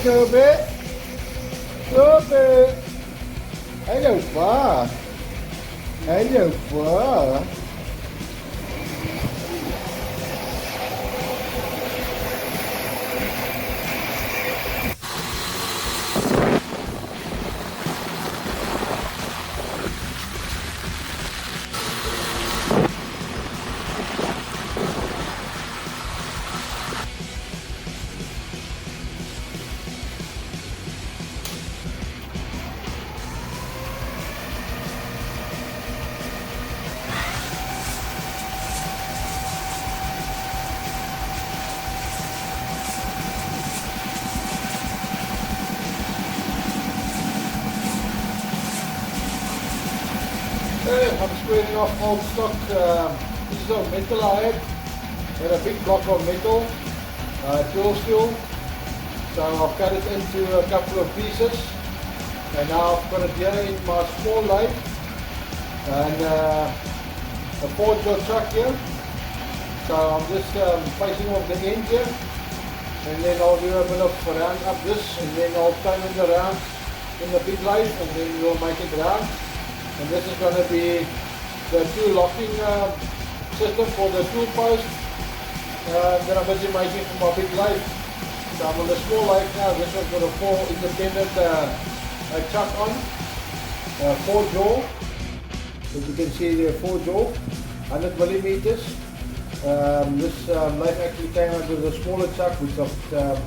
Kobe. Kobe. Hello, Pa. Hello, Pa. I'm squaring off old stock pieces of metal I had a big block of metal, tool steel. So I've cut it into a couple of pieces, and now I've got it here in my small lathe and a 4-jaw chuck here. So I'm just facing off the end here, and then I'll do a bit of round up this, and then I'll turn it around in the big lathe, and then we'll make it round. And this is going to be the tool locking system for the tool post that I'm busy making for my big lathe. So I'm on the small lathe now. This one's got a 4 independent chuck on, 4-jaw. As you can see there, 4-jaw, 100 millimeters. This lathe actually came out with a smaller chuck, which I've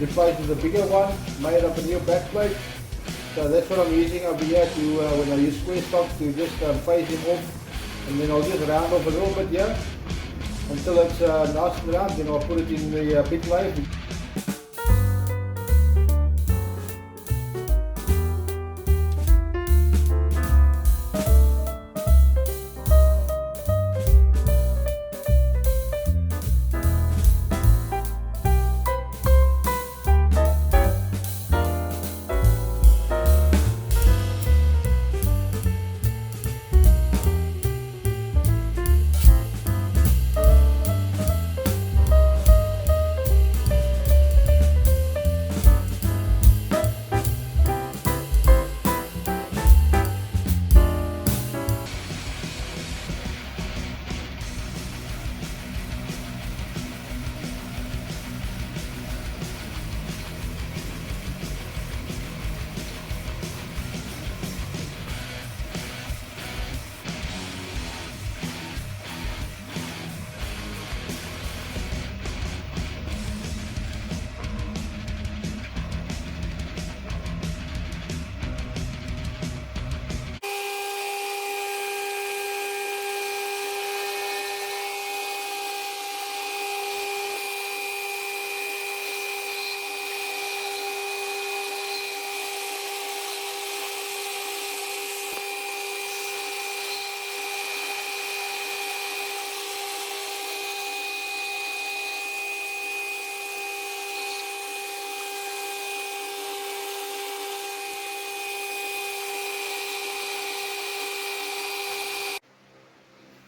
replaced with a bigger one, made up a new backplate. So that's what I'm using over here to, when I use square stock, to just phase him off, and then I'll just round off a little bit here until it's nice and round. Then I'll put it in the big lathe.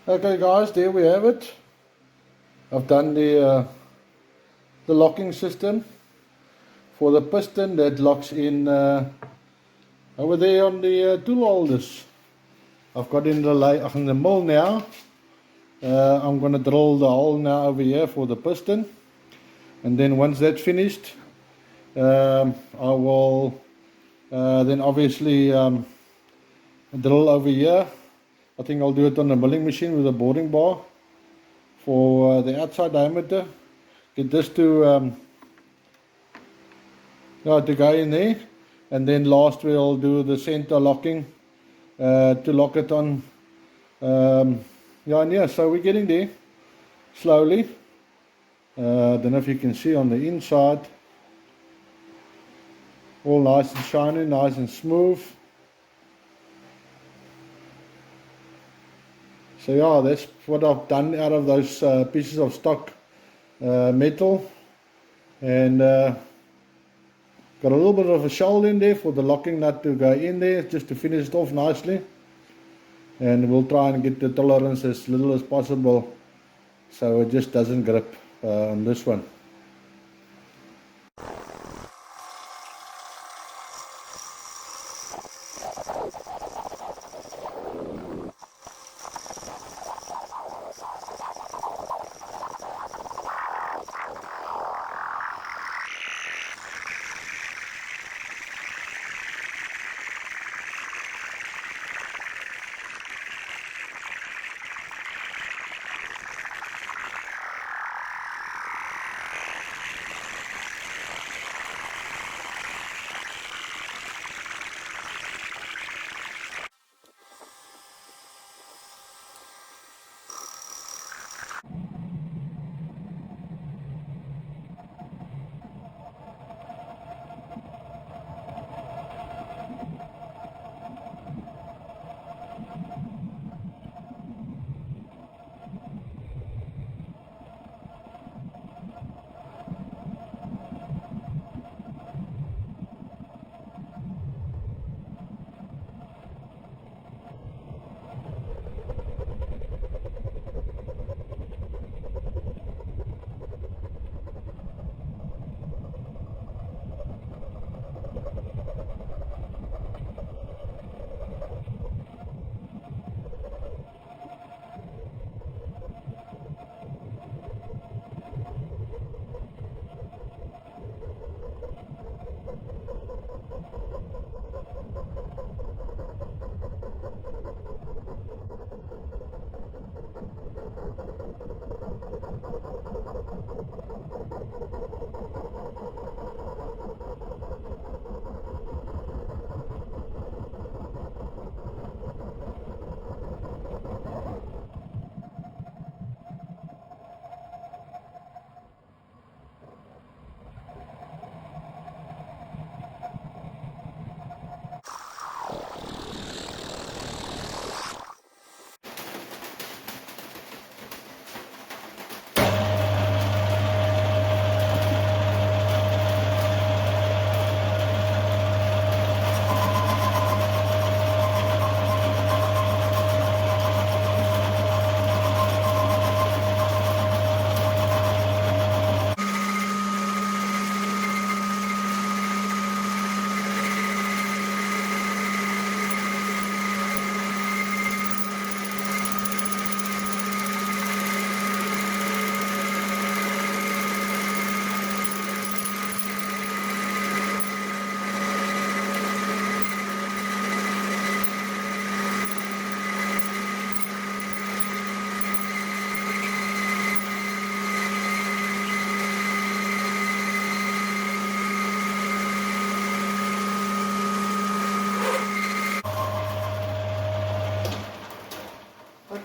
Okay guys, there we have it. I've done the locking system for the piston that locks in over there on the tool holders. I've got in the mill now. I'm going to drill the hole now over here for the piston, and then once that's finished, I will then obviously drill over here. I think I'll do it on a milling machine with a boring bar for the outside diameter. Get this to go in there, and then last we'll do the center locking to lock it on. Yeah, so we're getting there slowly. Don't know if you can see on the inside, all nice and shiny, nice and smooth. So yeah, that's what I've done out of those pieces of stock metal, and got a little bit of a shell in there for the locking nut to go in there, just to finish it off nicely. And we'll try and get the tolerance as little as possible so it just doesn't grip on this one.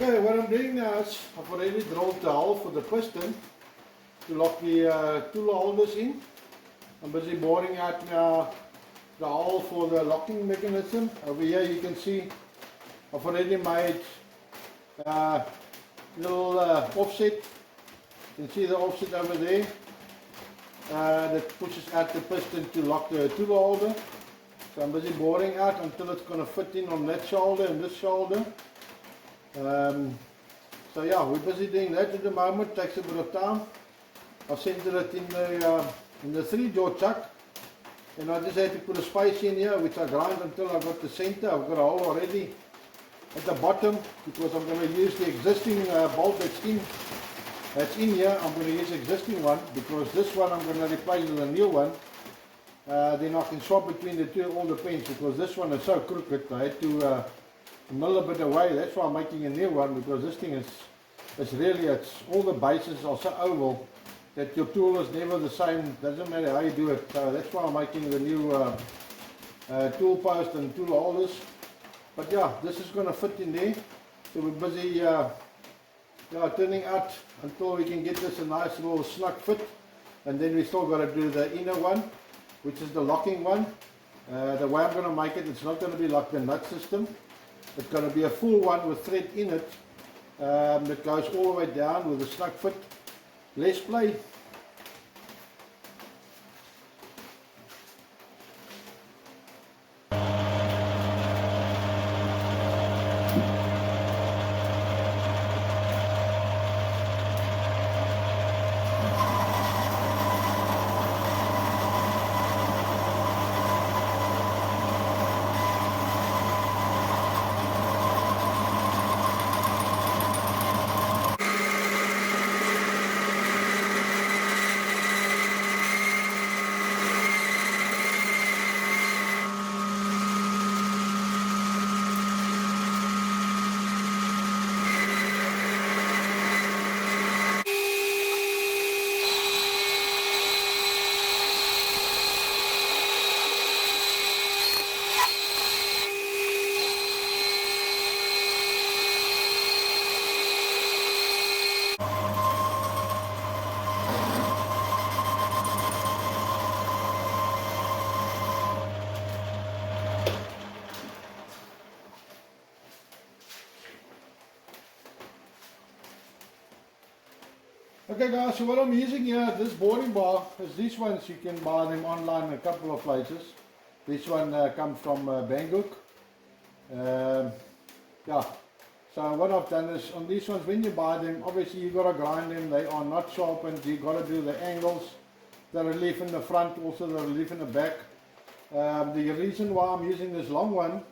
Okay, what I'm doing now is I've already drilled the hole for the piston to lock the tool holders in. I'm busy boring out now the hole for the locking mechanism. Over here you can see I've already made a little offset. You can see the offset over there that pushes out the piston to lock the tool holder. So I'm busy boring out until it's going to fit in on that shoulder and this shoulder. So yeah, we're busy doing that at the moment. Takes a bit of time. I've centered it in the 3-jaw chuck, and I just had to put a space in here which I grind until I got the center. I've got a hole already at the bottom because I'm going to use the existing bolt that's in here. I'm going to use the existing one because this one I'm going to replace with a new one. Then I can swap between the two. It all depends because this one is so crooked. I had to mill a bit away. That's why I'm making a new one, because this thing is really, it's all the bases are so oval that your tool is never the same. Doesn't matter how you do it. So that's why I'm making the new tool post and tool holders. But yeah, this is going to fit in there. So we're busy turning out until we can get this a nice little snug fit, and then we still got to do the inner one, which is the locking one. The way I'm going to make it, it's not going to be like the nut system. It's going to be a full one with thread in it that goes all the way down with a snug fit. Let's play. Okay guys, so what I'm using here, this boring bar, is these ones. You can buy them online in a couple of places. This one comes from Bangkok. Yeah, so what I've done is, on these ones, when you buy them, obviously you got to grind them. They are not sharpened. You got to do the angles, the relief in the front, also the relief in the back. The reason why I'm using this long one,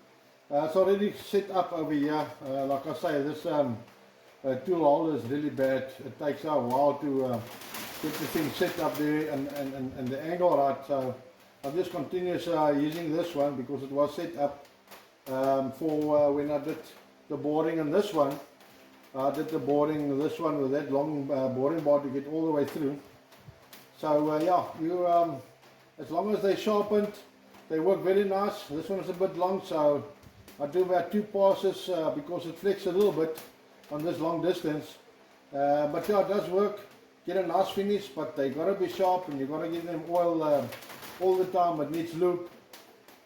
it's already set up over here. Like I say, this tool holder is really bad. It takes a while to get the thing set up there and the angle right. So I just continue using this one because it was set up for when I did the boring in this one. I did the boring in this one with that long boring bar to get all the way through. So yeah, you as long as they're sharpened, they work very nice. This one is a bit long, so I do about 2 passes because it flex a little bit on this long distance. But yeah, it does work. Get a nice finish, but they gotta be sharp and you gotta give them oil all the time. It needs lube.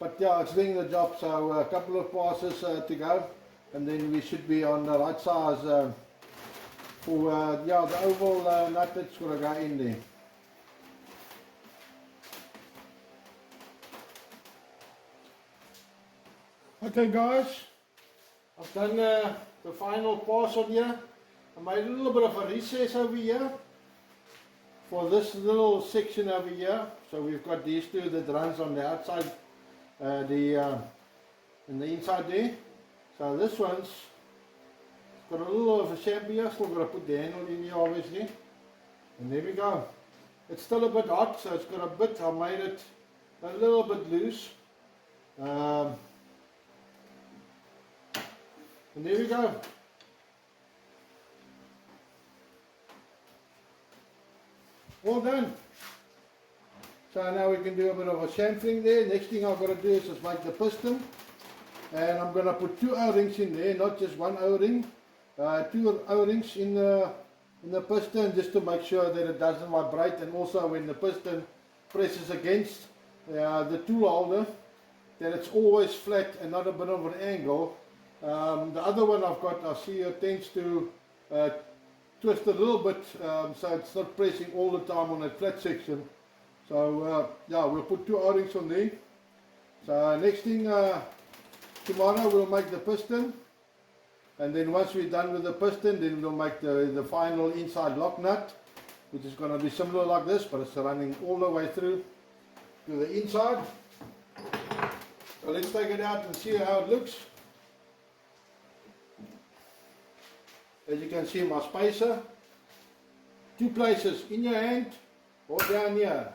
But yeah, it's doing the job. So a couple of passes to go, and then we should be on the right size for yeah, the oval nut that's gonna go in there. Okay guys, I've done the final pass on here. I made a little bit of a recess over here for this little section over here. So we've got these two that runs on the outside, and the inside there. So this one's got a little of a chamfer here. Still got to put the handle in here obviously. And there we go. It's still a bit hot, so it's got a bit, I made it a little bit loose. And there we go. All done. So now we can do a bit of a chamfering there. Next thing I've got to do is just make the piston. And I'm going to put 2 O-rings in there, not just 1 O-ring. 2 O-rings in the piston, just to make sure that it doesn't vibrate, and also when the piston presses against the tool holder, that it's always flat and not a bit of an angle. The other one I've got, I see it tends to twist a little bit, so it's not pressing all the time on that flat section. So yeah, we'll put 2 O-rings on there. So next thing, tomorrow we'll make the piston, and then once we're done with the piston, then we'll make the final inside lock nut, which is going to be similar like this, but it's running all the way through to the inside. So let's take it out and see how it looks. As you can see, my spacer, 2 places, in your hand or down here.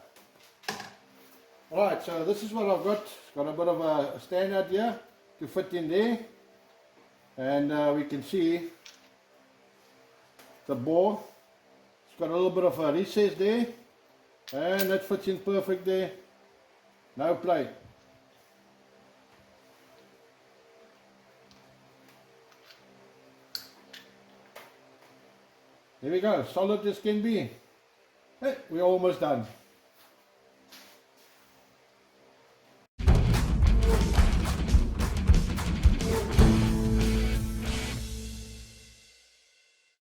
Alright, so this is what I've got. It's got a bit of a stand out here to fit in there, and we can see the bore. It's got a little bit of a recess there, and that fits in perfect there. No play. There we go, solid as can be. Hey, we're almost done.